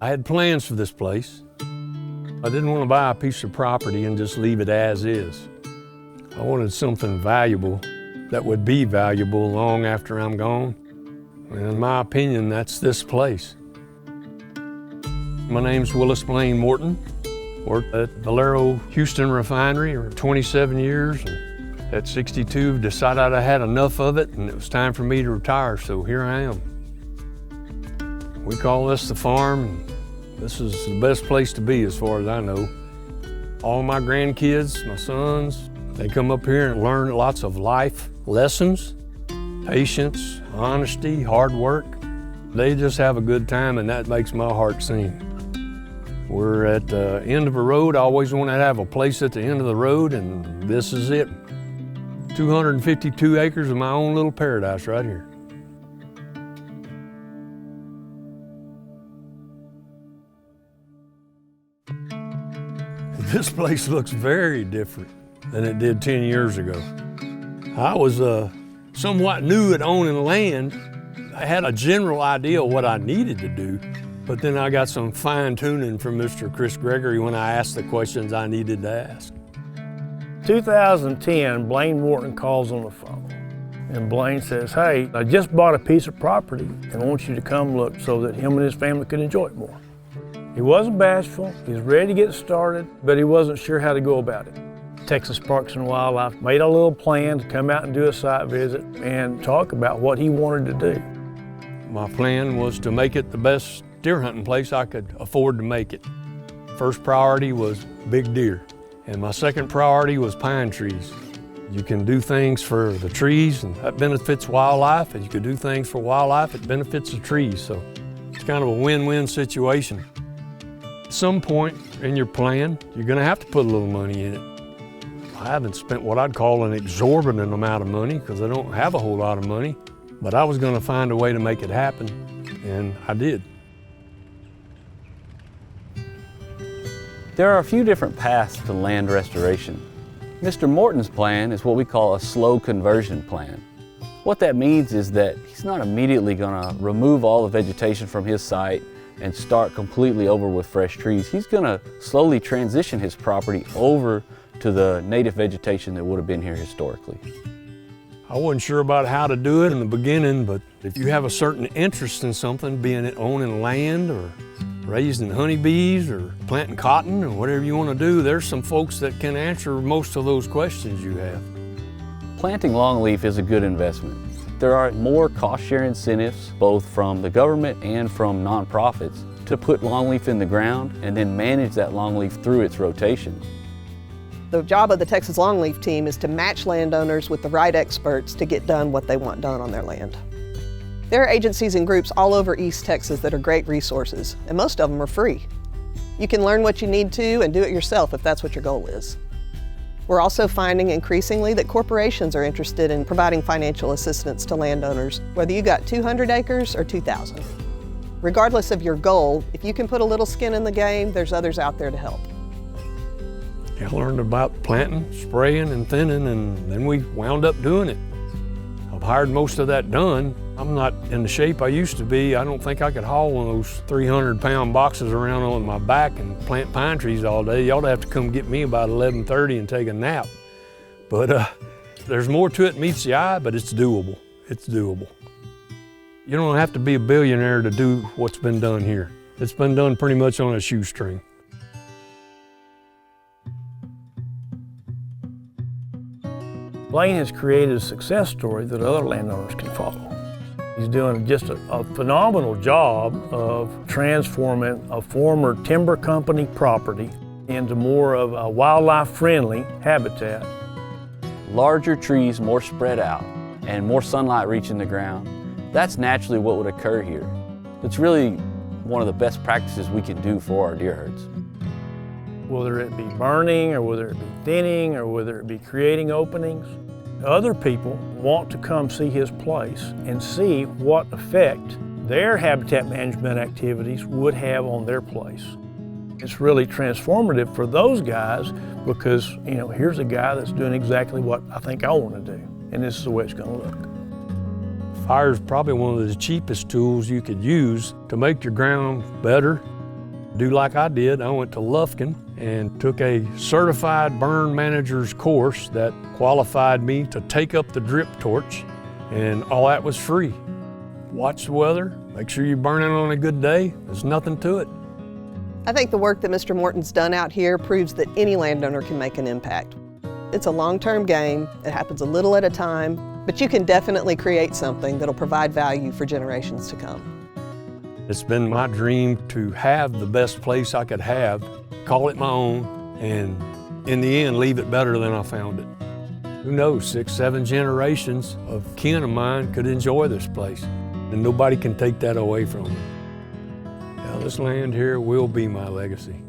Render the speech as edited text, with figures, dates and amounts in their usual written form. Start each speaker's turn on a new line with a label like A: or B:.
A: I had plans for this place. I didn't want to buy a piece of property and just leave it as is. I wanted something valuable that would be valuable long after I'm gone. And in my opinion, that's this place. My name's Blaine Morton. Worked at Valero Houston Refinery for 27 years. And at 62, decided I had enough of it and it was time for me to retire, so here I am. We call this the farm, and this is the best place to be as far as I know. All my grandkids, my sons, they come up here and learn lots of life lessons, patience, honesty, hard work. They just have a good time, and that makes my heart sing. We're at the end of a road. I always want to have a place at the end of the road, and this is it. 252 acres of my own little paradise right here. This place looks very different than it did 10 years ago. I was somewhat new at owning land. I had a general idea of what I needed to do, but then I got some fine tuning from Mr. Chris Gregory when I asked the questions I needed to ask.
B: 2010, Blaine Morton calls on the phone, and Blaine says, "Hey, I just bought a piece of property and I want you to come look so that him and his family could enjoy it more." He wasn't bashful, he was ready to get started, but he wasn't sure how to go about it. Texas Parks and Wildlife made a little plan to come out and do a site visit and talk about what he wanted to do.
A: My plan was to make it the best deer hunting place I could afford to make it. First priority was big deer, and my second priority was pine trees. You can do things for the trees, and that benefits wildlife, and you can do things for wildlife, it benefits the trees, so it's kind of a win-win situation. At some point in your plan, you're going to have to put a little money in it. I haven't spent what I'd call an exorbitant amount of money because I don't have a whole lot of money, but I was going to find a way to make it happen, and I did.
C: There are a few different paths to land restoration. Mr. Morton's plan is what we call a slow conversion plan. What that means is that he's not immediately going to remove all the vegetation from his site and start completely over with fresh trees. He's going to slowly transition his property over to the native vegetation that would have been here historically.
A: I wasn't sure about how to do it in the beginning, but if you have a certain interest in something, being it owning land or raising honeybees or planting cotton or whatever you want to do, there's some folks that can answer most of those questions you have.
C: Planting longleaf is a good investment. There are more cost-share incentives, both from the government and from nonprofits, to put longleaf in the ground and then manage that longleaf through its rotation.
D: The job of the Texas Longleaf Team is to match landowners with the right experts to get done what they want done on their land. There are agencies and groups all over East Texas that are great resources, and most of them are free. You can learn what you need to and do it yourself if that's what your goal is. We're also finding increasingly that corporations are interested in providing financial assistance to landowners, whether you got 200 acres or 2,000. Regardless of your goal, if you can put a little skin in the game, there's others out there to help.
A: I learned about planting, spraying, and thinning, and then we wound up doing it. I've hired most of that done. I'm not in the shape I used to be. I don't think I could haul one of those 300-pound boxes around on my back and plant pine trees all day. Y'all have to come get me about 11:30 and take a nap. But there's more to it than meets the eye, but it's doable. It's doable. You don't have to be a billionaire to do what's been done here. It's been done pretty much on a shoestring.
B: Blaine has created a success story that other landowners can follow. He's doing just a phenomenal job of transforming a former timber company property into more of a wildlife-friendly habitat.
C: Larger trees, more spread out, and more sunlight reaching the ground. That's naturally what would occur here. It's really one of the best practices we can do for our deer herds.
B: Whether it be burning, or whether it be thinning, or whether it be creating openings, other people want to come see his place and see what effect their habitat management activities would have on their place. It's really transformative for those guys because, you know, here's a guy that's doing exactly what I think I want to do, and this is the way it's going to look.
A: Fire is probably one of the cheapest tools you could use to make your ground better do like I did. I went to Lufkin and took a certified burn manager's course that qualified me to take up the drip torch, and all that was free. Watch the weather, make sure you're burning on a good day. There's nothing to it.
D: I think the work that Mr. Morton's done out here proves that any landowner can make an impact. It's a long-term game, it happens a little at a time, but you can definitely create something that'll provide value for generations to come.
A: It's been my dream to have the best place I could have, call it my own, and in the end leave it better than I found it. Who knows, 6, 7 generations of kin of mine could enjoy this place, and nobody can take that away from me. Now, this land here will be my legacy.